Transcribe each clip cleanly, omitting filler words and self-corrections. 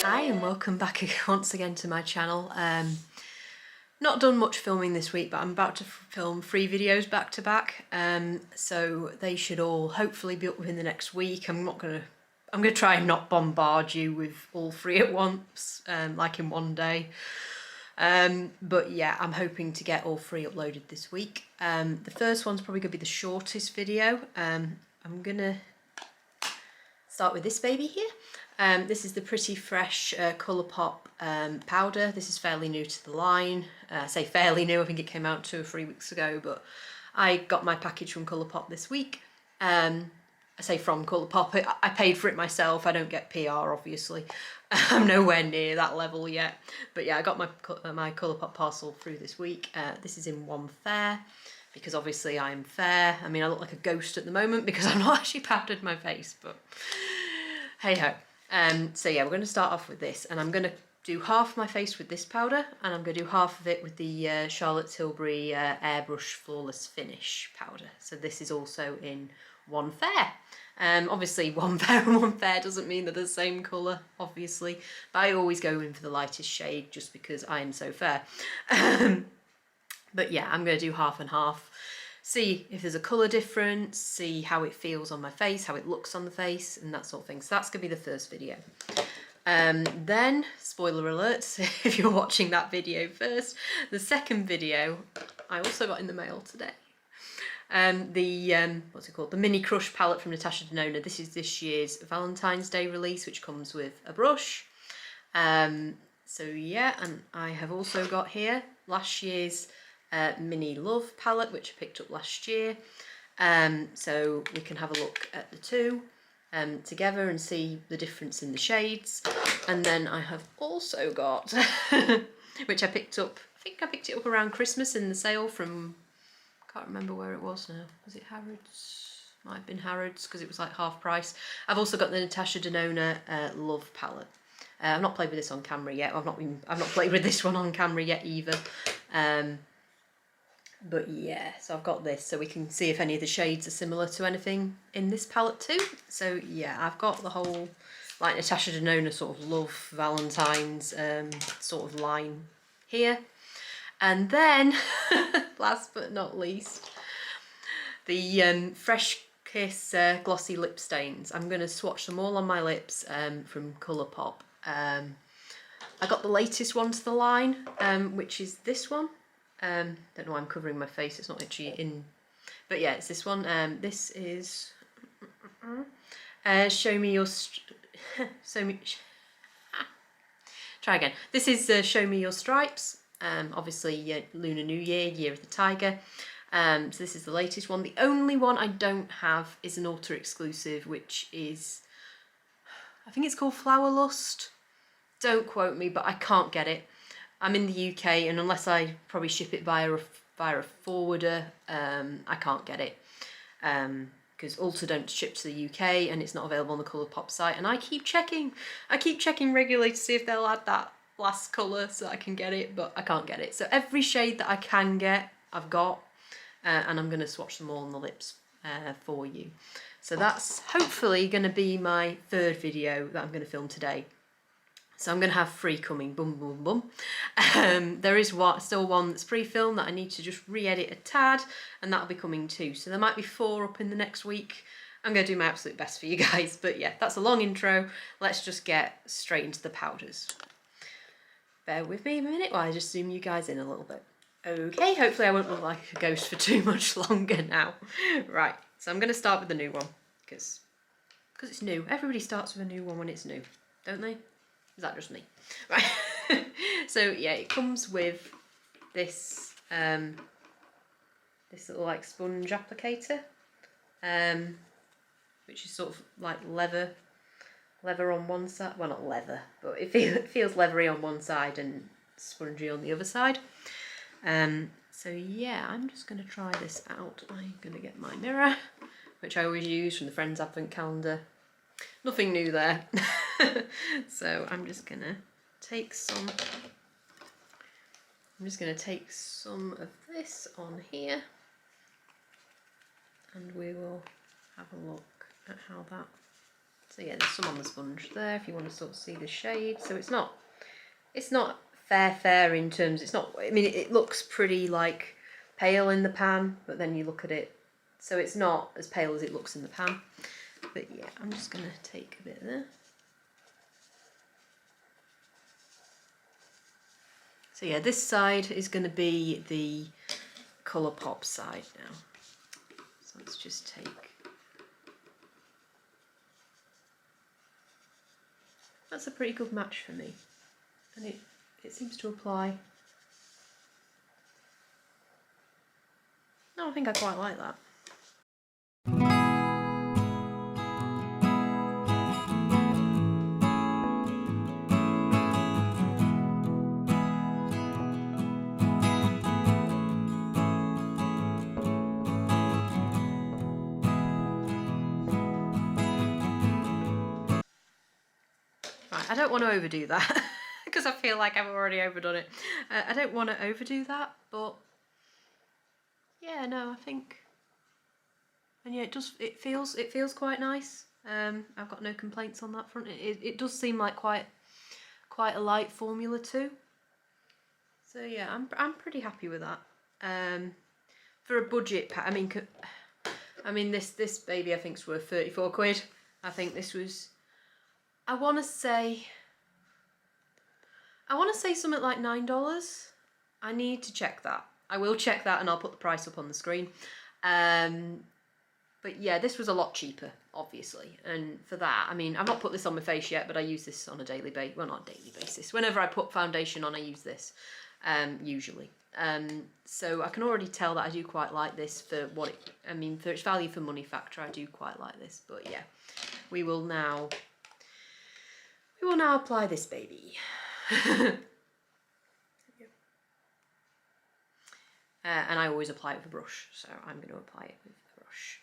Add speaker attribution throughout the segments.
Speaker 1: Hi and welcome back once again to my channel. Not done much filming this week, but I'm about to film 3 videos back to back, so they should all hopefully be up within the next week. I'm gonna try and not bombard you with all 3 at once, like in one day. But yeah, I'm hoping to get all 3 uploaded this week. The first one's probably gonna be the shortest video. I'm gonna start with this baby here. This is the Pretty Fresh Colourpop powder. This is fairly new to the line. I say fairly new, I think it came out 2 or 3 weeks ago, but I got my package from Colourpop this week. I say from Colourpop, I paid for it myself. I don't get PR, obviously. I'm nowhere near that level yet. But yeah, I got my Colourpop parcel through this week. This is in One Fair, because obviously I'm fair. I mean, I look like a ghost at the moment because I've not actually powdered my face, but hey ho. So yeah, we're going to start off with this, and I'm going to do half my face with this powder, and I'm going to do half of it with the Charlotte Tilbury Airbrush Flawless Finish powder. So this is also in One Fair. Obviously One Fair and One Fair doesn't mean they're the same colour, obviously, but I always go in for the lightest shade just because I am so fair. But yeah, I'm going to do half and half. See if there's a colour difference, see how it feels on my face, how it looks on the face, and that sort of thing. So that's going to be the first video. Then, spoiler alert, if you're watching that video first, the second video I also got in the mail today. What's it called? The Mini Crush palette from Natasha Denona. This is this year's Valentine's Day release, which comes with a brush. So yeah, and I have also got here last year's Mini Love palette, which I picked up last year. So we can have a look at the two together and see the difference in the shades. And then I have also got, which I picked up, I think I picked it up around Christmas in the sale from, I can't remember where it was now. Was it Harrods? Might have been Harrods because it was like half price. I've also got the Natasha Denona Love palette. I've not played with this on camera yet. I've not played with this one on camera yet either. But yeah, so I've got this so we can see if any of the shades are similar to anything in this palette too. So yeah, I've got the whole like Natasha Denona sort of love Valentine's sort of line here. And then last but not least, the Fresh Kiss glossy lip stains. I'm going to swatch them all on my lips from Colourpop. I got the latest one to the line, which is this one. Don't know why I'm covering my face, it's not actually in, but yeah, it's this one. This is Show Me Your try again. This is Show Me Your Stripes. Obviously Lunar New Year, Year of the Tiger. So this is the latest one. The only one I don't have is an Ulta exclusive, which is, I think it's called Flower Lust. Don't quote me, but I can't get it. I'm in the UK, and unless I probably ship it via a forwarder, I can't get it. Because Ulta don't ship to the UK, and it's not available on the Colourpop site. And I keep checking regularly to see if they'll add that last colour so that I can get it, but I can't get it. So every shade that I can get, I've got, and I'm going to swatch them all on the lips for you. So that's hopefully going to be my 3rd video that I'm going to film today. So I'm going to have 3 coming, boom, boom, boom. There is still one that's pre-filmed that I need to just re-edit a tad, and that'll be coming too. So there might be 4 up in the next week. I'm going to do my absolute best for you guys. But yeah, that's a long intro. Let's just get straight into the powders. Bear with me a minute while I just zoom you guys in a little bit. Okay, hopefully I won't look like a ghost for too much longer now. Right, so I'm going to start with the new one, because it's new. Everybody starts with a new one when it's new, don't they? Is that just me? Right. So yeah, it comes with this this little like sponge applicator, which is sort of like leather on one side. Well, not leather, but it feels leathery on one side and spongy on the other side. So yeah, I'm just going to try this out. I'm going to get my mirror, which I always use from the Friends Advent Calendar. Nothing new there. So I'm just going to take some of this on here, and we will have a look at how that So yeah, there's some on the sponge there if you want to sort of see the shade. So it's not fair in terms, it's not, I mean, it looks pretty like pale in the pan, but then you look at it, so it's not as pale as it looks in the pan. But yeah, I'm just going to take a bit there. So yeah, this side is going to be the Colourpop side now. So let's just take... That's a pretty good match for me. And it seems to apply. No, I think I quite like that. Right, I don't want to overdo that because I feel like I've already overdone it. I don't want to overdo that, but yeah, no, I think, and yeah, it feels quite nice. I've got no complaints on that front. It does seem like quite a light formula too. So yeah, I'm pretty happy with that. For a budget pack, I mean this baby I think's worth 34 quid. I think this was, I want to say something like $9. I need to check that. I will check that and I'll put the price up on the screen. But yeah, this was a lot cheaper, obviously. And for that, I mean, I've not put this on my face yet, but I use this on a daily basis. Well, not a daily basis. Whenever I put foundation on, I use this, usually. So I can already tell that I do quite like this for what it, I mean, for its value for money factor, I do quite like this. But yeah, we will now apply this baby. And I always apply it with a brush, so I'm going to apply it with a brush.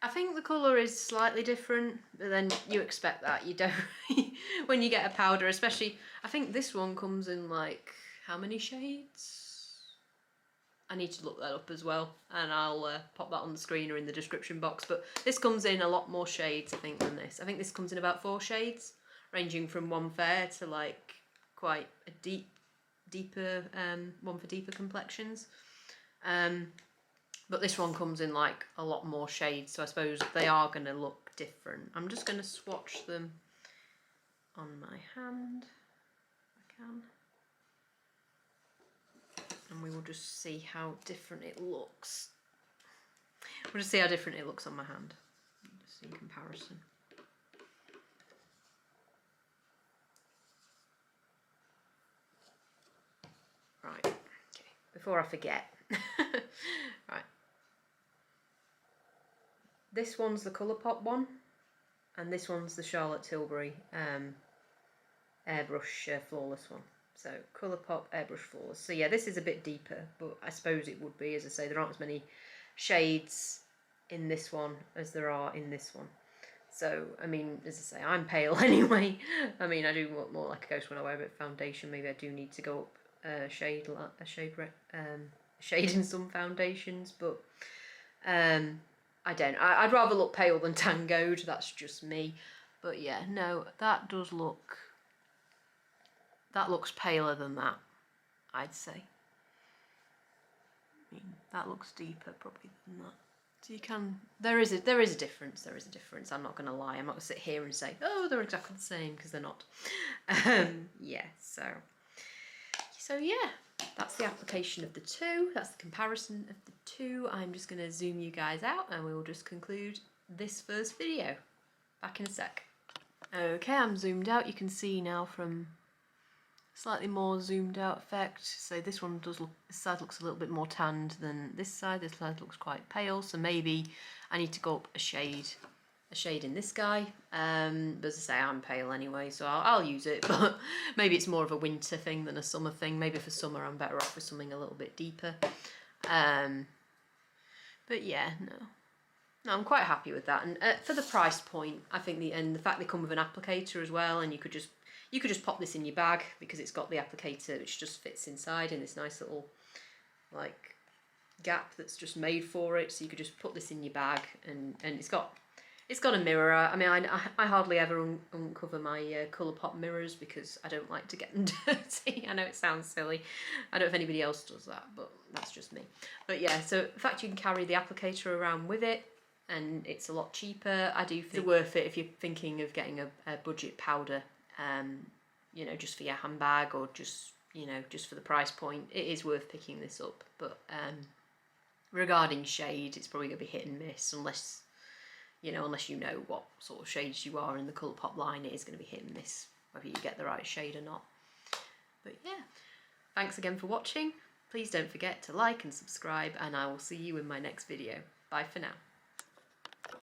Speaker 1: I think the colour is slightly different, but then you expect that. You don't, when you get a powder, especially, I think this one comes in like, how many shades? I need to look that up as well, and I'll pop that on the screen or in the description box, but this comes in a lot more shades, I think, than this. I think this comes in about 4 shades, ranging from one fair to like quite a deeper one for deeper complexions. But this one comes in like a lot more shades, so I suppose they are going to look different. I'm just going to swatch them on my hand, if I can. And we will just see how different it looks. We'll just see how different it looks on my hand, just in comparison. Right, okay, before I forget. Right. This one's the Colourpop one, and this one's the Charlotte Tilbury Airbrush Flawless one. So Colourpop Airbrush Flawless. So yeah, this is a bit deeper, but I suppose it would be, as I say, there aren't as many shades in this one as there are in this one. So, I mean, as I say, I'm pale anyway. I mean, I do look more like a ghost when I wear a bit of foundation. Maybe I do need to go up a shade in some foundations, but I don't. I'd rather look pale than tangoed. That's just me. But yeah, no, that does look. That looks paler than that, I'd say. I mean, that looks deeper probably than that. So you can, there is a difference, I'm not going to lie. I'm not going to sit here and say, oh, they're exactly the same, because they're not. Yeah, so yeah, that's the application of the two. That's the comparison of the two. I'm just going to zoom you guys out and we will just conclude this first video. Back in a sec. Okay, I'm zoomed out. You can see now from slightly more zoomed out effect. So this one does look, this side looks a little bit more tanned than this side. This side looks quite pale, so maybe I need to go up a shade in this guy. But as I say, I'm pale anyway, so I'll use it, but maybe it's more of a winter thing than a summer thing. Maybe for summer I'm better off with something a little bit deeper. But yeah, no. No, I'm quite happy with that, and for the price point, I think the fact they come with an applicator as well, and you could just pop this in your bag because it's got the applicator which just fits inside in this nice little like gap that's just made for it, so you could just put this in your bag, and it's got a mirror. I mean, I hardly ever uncover my Colourpop mirrors because I don't like to get them dirty. I know it sounds silly. I don't know if anybody else does that, but that's just me. But yeah, so the fact you can carry the applicator around with it, and it's a lot cheaper, I do think it's worth it if you're thinking of getting a budget powder, you know, just for your handbag, or just, you know, just for the price point. It is worth picking this up, but regarding shade, it's probably going to be hit and miss unless you know what sort of shades you are in the Colourpop line. It is going to be hit and miss whether you get the right shade or not. But yeah, thanks again for watching. Please don't forget to like and subscribe, and I will see you in my next video. Bye for now.